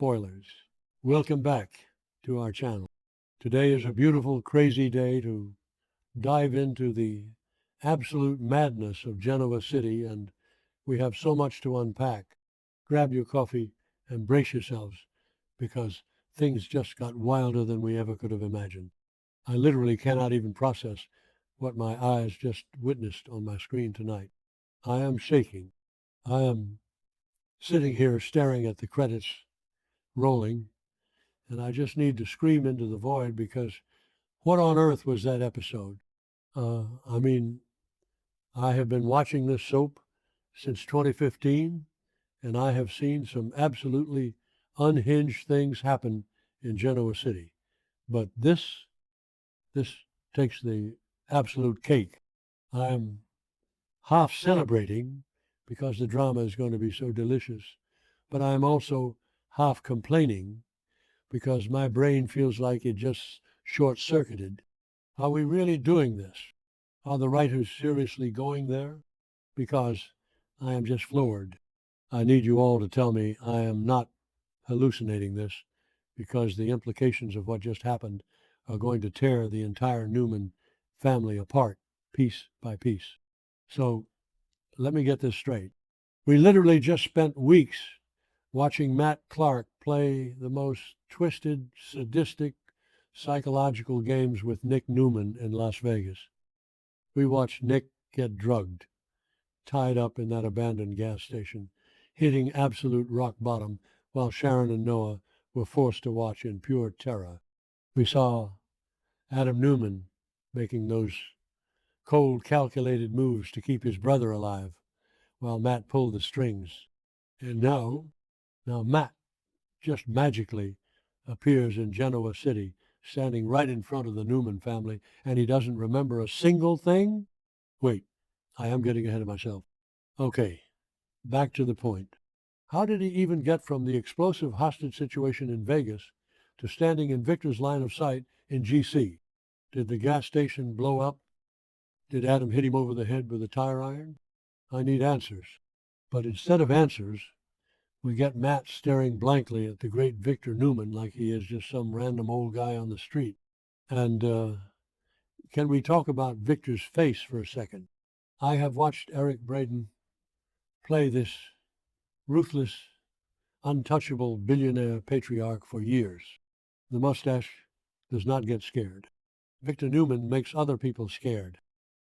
spoilers. Welcome back to our channel. Today is a beautiful, crazy day to dive into the absolute madness of Genoa City, and we have so much to unpack. Grab your coffee and brace yourselves because things just got wilder than we ever could have imagined. I literally cannot even process what my eyes just witnessed on my screen tonight. I am shaking. I am sitting here staring at the credits rolling, and I just need to scream into the void because what on earth was that episode? I mean, I have been watching this soap since 2015, and I have seen some absolutely unhinged things happen in Genoa City. But this takes the absolute cake. I am half celebrating because the drama is going to be so delicious, but I am also half complaining because my brain feels like it just short-circuited. Are we really doing this? Are the writers seriously going there? Because I am just floored. I need you all to tell me I am not hallucinating this, because the implications of what just happened are going to tear the entire Newman family apart, piece by piece. So let me get this straight. We literally just spent weeks watching Matt Clark play the most twisted, sadistic, psychological games with Nick Newman in Las Vegas. We watched Nick get drugged, tied up in that abandoned gas station, hitting absolute rock bottom while Sharon and Noah were forced to watch in pure terror. We saw Adam Newman making those cold, calculated moves to keep his brother alive while Matt pulled the strings. And now Matt just magically appears in Genoa City, standing right in front of the Newman family, and he doesn't remember a single thing? Wait, I am getting ahead of myself. Okay, back to the point. How did he even get from the explosive hostage situation in Vegas to standing in Victor's line of sight in GC? Did the gas station blow up? Did Adam hit him over the head with a tire iron? I need answers. But instead of answers, we get Matt staring blankly at the great Victor Newman like he is just some random old guy on the street. And can we talk about Victor's face for a second? I have watched Eric Braeden play this ruthless, untouchable billionaire patriarch for years. The mustache does not get scared. Victor Newman makes other people scared.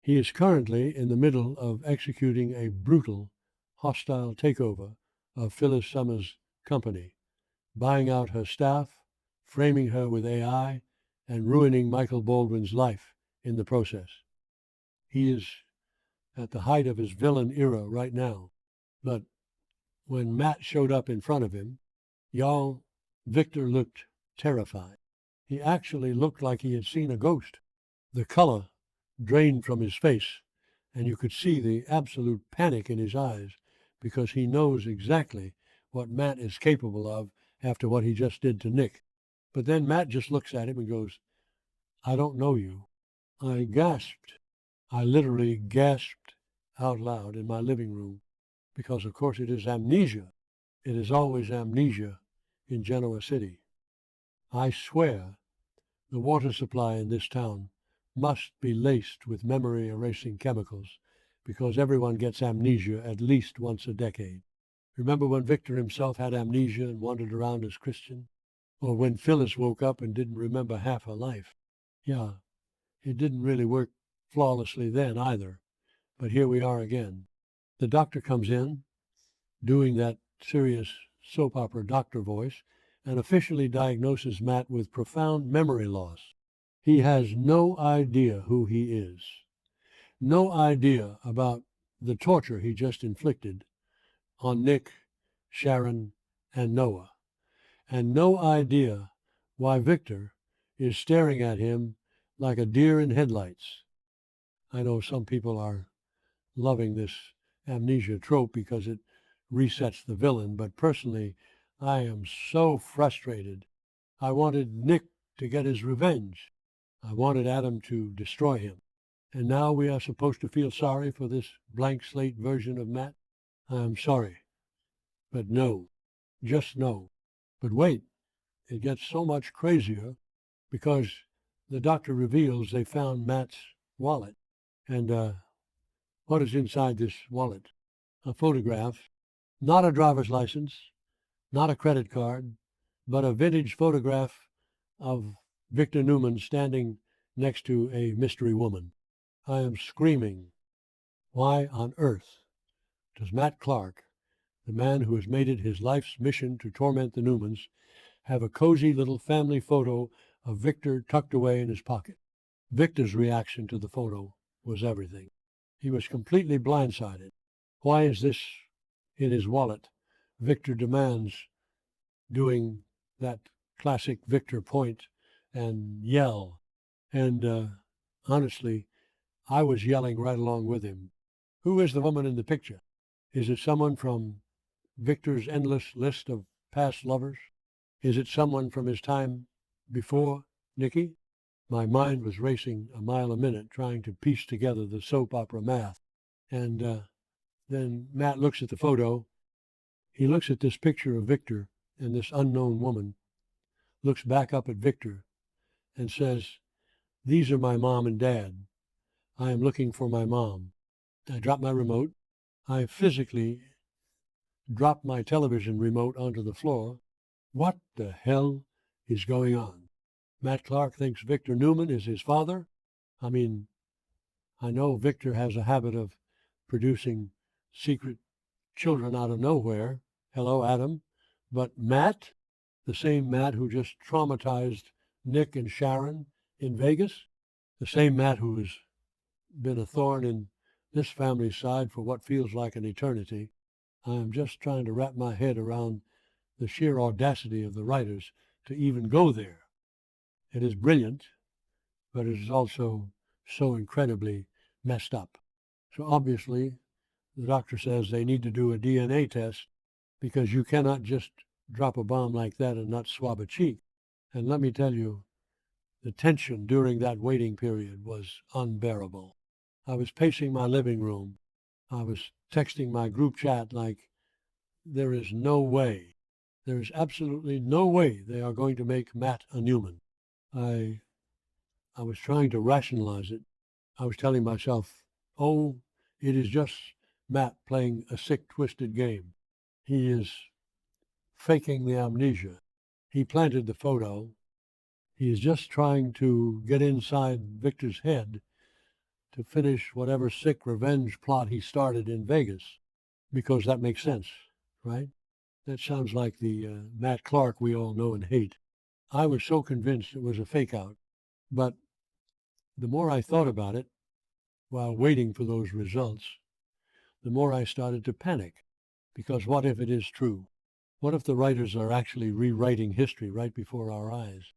He is currently in the middle of executing a brutal, hostile takeover of Phyllis Summers' company, buying out her staff, framing her with AI, and ruining Michael Baldwin's life in the process. He is at the height of his villain era right now. But when Matt showed up in front of him, y'all, Victor looked terrified. He actually looked like he had seen a ghost. The color drained from his face, and you could see the absolute panic in his eyes, because he knows exactly what Matt is capable of after what he just did to Nick. But then Matt just looks at him and goes, "I don't know you." I gasped. I literally gasped out loud in my living room, because of course it is amnesia. It is always amnesia in Genoa City. I swear the water supply in this town must be laced with memory-erasing chemicals, because everyone gets amnesia at least once a decade. Remember when Victor himself had amnesia and wandered around as Christian? Or when Phyllis woke up and didn't remember half her life? Yeah, it didn't really work flawlessly then either. But here we are again. The doctor comes in, doing that serious soap opera doctor voice, and officially diagnoses Matt with profound memory loss. He has no idea who he is. No idea about the torture he just inflicted on Nick, Sharon, and Noah. And no idea why Victor is staring at him like a deer in headlights. I know some people are loving this amnesia trope because it resets the villain, but personally, I am so frustrated. I wanted Nick to get his revenge. I wanted Adam to destroy him. And now we are supposed to feel sorry for this blank slate version of Matt? I'm sorry. But no, just no. But wait, it gets so much crazier because the doctor reveals they found Matt's wallet. And what is inside this wallet? A photograph, not a driver's license, not a credit card, but a vintage photograph of Victor Newman standing next to a mystery woman. I am screaming, why on earth does Matt Clark, the man who has made it his life's mission to torment the Newmans, have a cozy little family photo of Victor tucked away in his pocket? Victor's reaction to the photo was everything. He was completely blindsided. Why is this in his wallet? Victor demands, doing that classic Victor point and yell. And honestly, I was yelling right along with him. Who is the woman in the picture? Is it someone from Victor's endless list of past lovers? Is it someone from his time before Nikki? My mind was racing a mile a minute trying to piece together the soap opera math. And then Matt looks at the photo. He looks at this picture of Victor and this unknown woman, looks back up at Victor and says, "These are my mom and dad. I am looking for my mom." I dropped my remote. I physically dropped my television remote onto the floor. What the hell is going on? Matt Clark thinks Victor Newman is his father? I mean, I know Victor has a habit of producing secret children out of nowhere. Hello, Adam. But Matt, the same Matt who just traumatized Nick and Sharon in Vegas, the same Matt who has been a thorn in this family's side for what feels like an eternity. I am just trying to wrap my head around the sheer audacity of the writers to even go there. It is brilliant, but it is also so incredibly messed up. So obviously, the doctor says they need to do a DNA test because you cannot just drop a bomb like that and not swab a cheek. And let me tell you, the tension during that waiting period was unbearable. I was pacing my living room. I was texting my group chat like, there is no way, there is absolutely no way they are going to make Matt a Newman. I was trying to rationalize it. I was telling myself, oh, it is just Matt playing a sick, twisted game. He is faking the amnesia. He planted the photo. He is just trying to get inside Victor's head to finish whatever sick revenge plot he started in Vegas, because that makes sense, right? That sounds like the Matt Clark we all know and hate. I was so convinced it was a fake out, but the more I thought about it while waiting for those results, the more I started to panic, because what if it is true? What if the writers are actually rewriting history right before our eyes?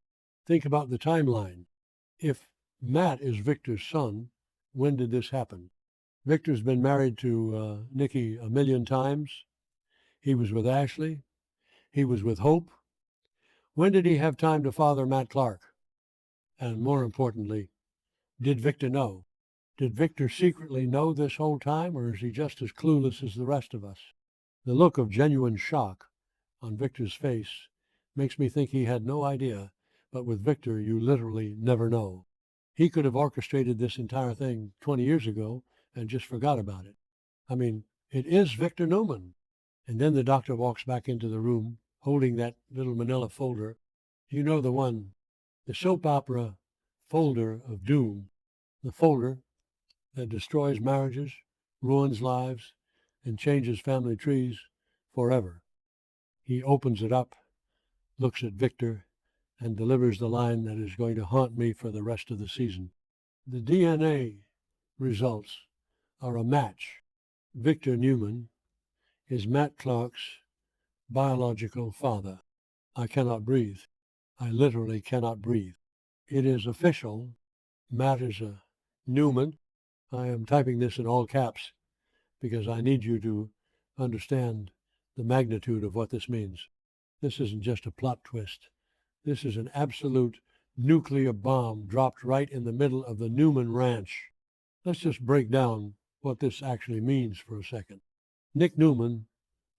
Think about the timeline. If Matt is Victor's son, when did this happen? Victor's been married to Nikki a million times. He was with Ashley. He was with Hope. When did he have time to father Matt Clark? And more importantly, did Victor know? Did Victor secretly know this whole time, or is he just as clueless as the rest of us? The look of genuine shock on Victor's face makes me think he had no idea, but with Victor, you literally never know. He could have orchestrated this entire thing 20 years ago and just forgot about it. I mean, it is Victor Newman. And then the doctor walks back into the room holding that little manila folder. You know, the one, the soap opera folder of doom, the folder that destroys marriages, ruins lives, and changes family trees forever. He opens it up, looks at Victor, and delivers the line that is going to haunt me for the rest of the season. The DNA results are a match. Victor Newman is Matt Clark's biological father. I cannot breathe. I literally cannot breathe. It is official. Matt is a Newman. I am typing this in all caps because I need you to understand the magnitude of what this means. This isn't just a plot twist. This is an absolute nuclear bomb dropped right in the middle of the Newman Ranch. Let's just break down what this actually means for a second. Nick Newman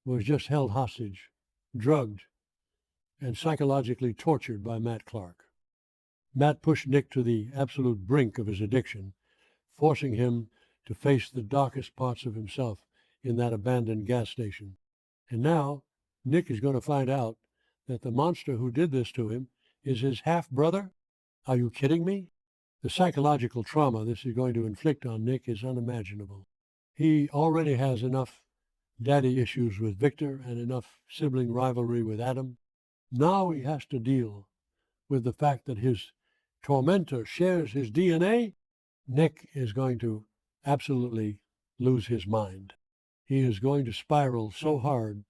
was just held hostage, drugged, and psychologically tortured by Matt Clark. Matt pushed Nick to the absolute brink of his addiction, forcing him to face the darkest parts of himself in that abandoned gas station. And now Nick is going to find out that the monster who did this to him is his half-brother? Are you kidding me? The psychological trauma this is going to inflict on Nick is unimaginable. He already has enough daddy issues with Victor and enough sibling rivalry with Adam. Now he has to deal with the fact that his tormentor shares his DNA. Nick is going to absolutely lose his mind. He is going to spiral so hard,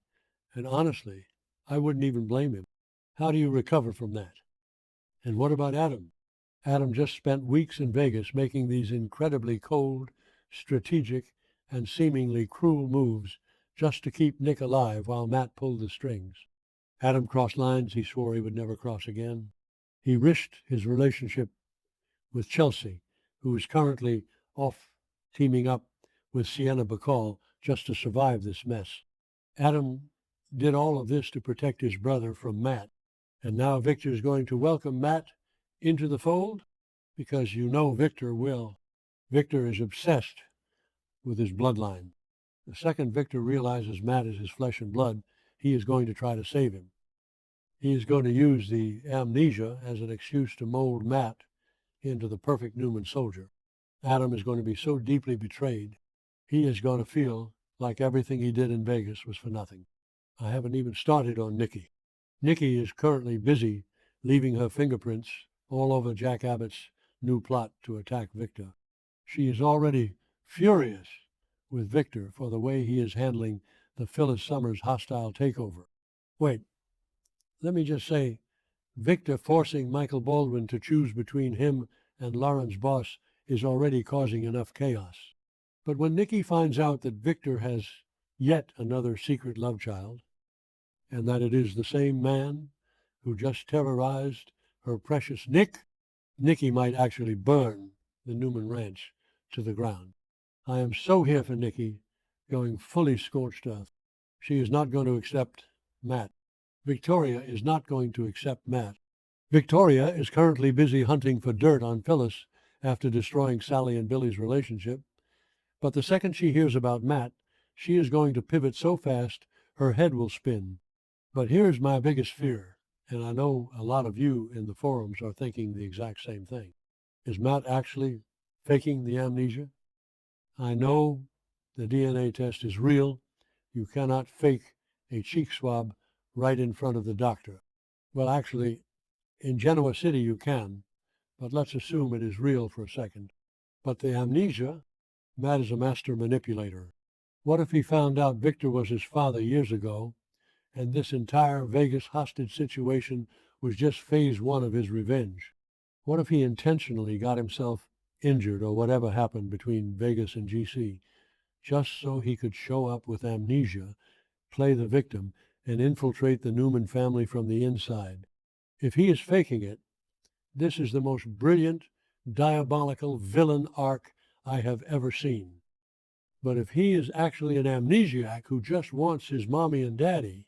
and honestly, I wouldn't even blame him. How do you recover from that? And what about Adam? Adam just spent weeks in Vegas making these incredibly cold, strategic, and seemingly cruel moves just to keep Nick alive while Matt pulled the strings. Adam crossed lines he swore he would never cross again. He risked his relationship with Chelsea, who is currently off teaming up with Sienna Bacall just to survive this mess. Adam did all of this to protect his brother from Matt, and now Victor is going to welcome Matt into the fold? Because you know Victor will. Victor is obsessed with his bloodline. The second Victor realizes Matt is his flesh and blood, he is going to try to save him. He is going to use the amnesia as an excuse to mold Matt into the perfect Newman soldier. Adam is going to be so deeply betrayed, he is going to feel like everything he did in Vegas was for nothing. I haven't even started on Nikki. Nikki is currently busy leaving her fingerprints all over Jack Abbott's new plot to attack Victor. She is already furious with Victor for the way he is handling the Phyllis Summers hostile takeover. Wait, let me just say, Victor forcing Michael Baldwin to choose between him and Lauren's boss is already causing enough chaos. But when Nikki finds out that Victor has yet another secret love child, and that it is the same man who just terrorized her precious Nick, Nikki might actually burn the Newman Ranch to the ground. I am so here for Nikki, going fully scorched earth. She is not going to accept Matt. Victoria is not going to accept Matt. Victoria is currently busy hunting for dirt on Phyllis after destroying Sally and Billy's relationship. But the second she hears about Matt, she is going to pivot so fast her head will spin. But here's my biggest fear, and I know a lot of you in the forums are thinking the exact same thing. Is Matt actually faking the amnesia? I know the DNA test is real. You cannot fake a cheek swab right in front of the doctor. Well, actually, in Genoa City you can, but let's assume it is real for a second. But the amnesia, Matt is a master manipulator. What if he found out Victor was his father years ago, and this entire Vegas hostage situation was just phase one of his revenge? What if he intentionally got himself injured or whatever happened between Vegas and GC, just so he could show up with amnesia, play the victim, and infiltrate the Newman family from the inside? If he is faking it, this is the most brilliant, diabolical villain arc I have ever seen. But if he is actually an amnesiac who just wants his mommy and daddy,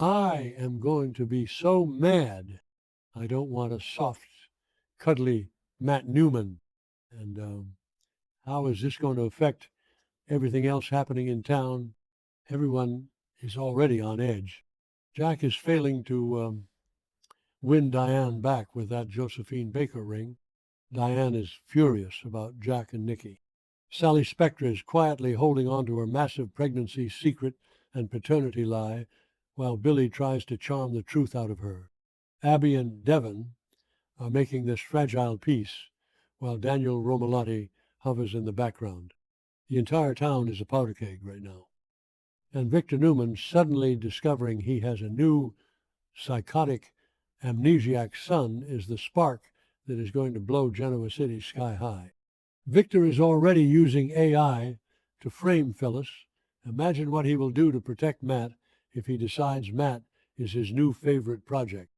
I am going to be so mad. I don't want a soft, cuddly Matt Newman. And how is this going to affect everything else happening in town? Everyone is already on edge. Jack is failing to win Diane back with that Josephine Baker ring. Diane is furious about Jack and Nikki. Sally Spectra is quietly holding on to her massive pregnancy secret and paternity lie, while Billy tries to charm the truth out of her. Abby and Devon are making this fragile peace, while Daniel Romolotti hovers in the background. The entire town is a powder keg right now. And Victor Newman, suddenly discovering he has a new psychotic amnesiac son, is the spark that is going to blow Genoa City sky high. Victor is already using AI to frame Phyllis. Imagine what he will do to protect Matt if he decides Matt is his new favorite project.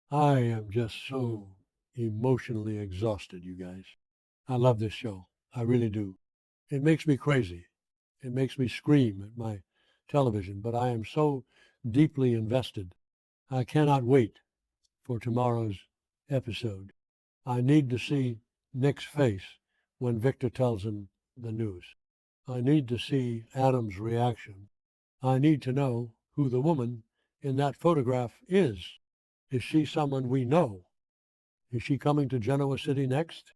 I am just so emotionally exhausted, you guys. I love this show. I really do. It makes me crazy. It makes me scream at my television, but I am so deeply invested. I cannot wait for tomorrow's episode. I need to see Nick's face when Victor tells him the news. I need to see Adam's reaction. I need to know who the woman in that photograph is. Is she someone we know? Is she coming to Genoa City next?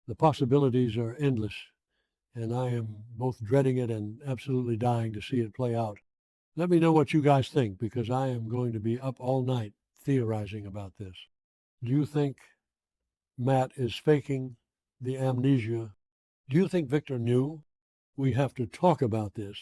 The possibilities are endless, and I am both dreading it and absolutely dying to see it play out. Let me know what you guys think, because I am going to be up all night theorizing about this. Do you think Matt is faking the amnesia? Do you think Victor knew? We have to talk about this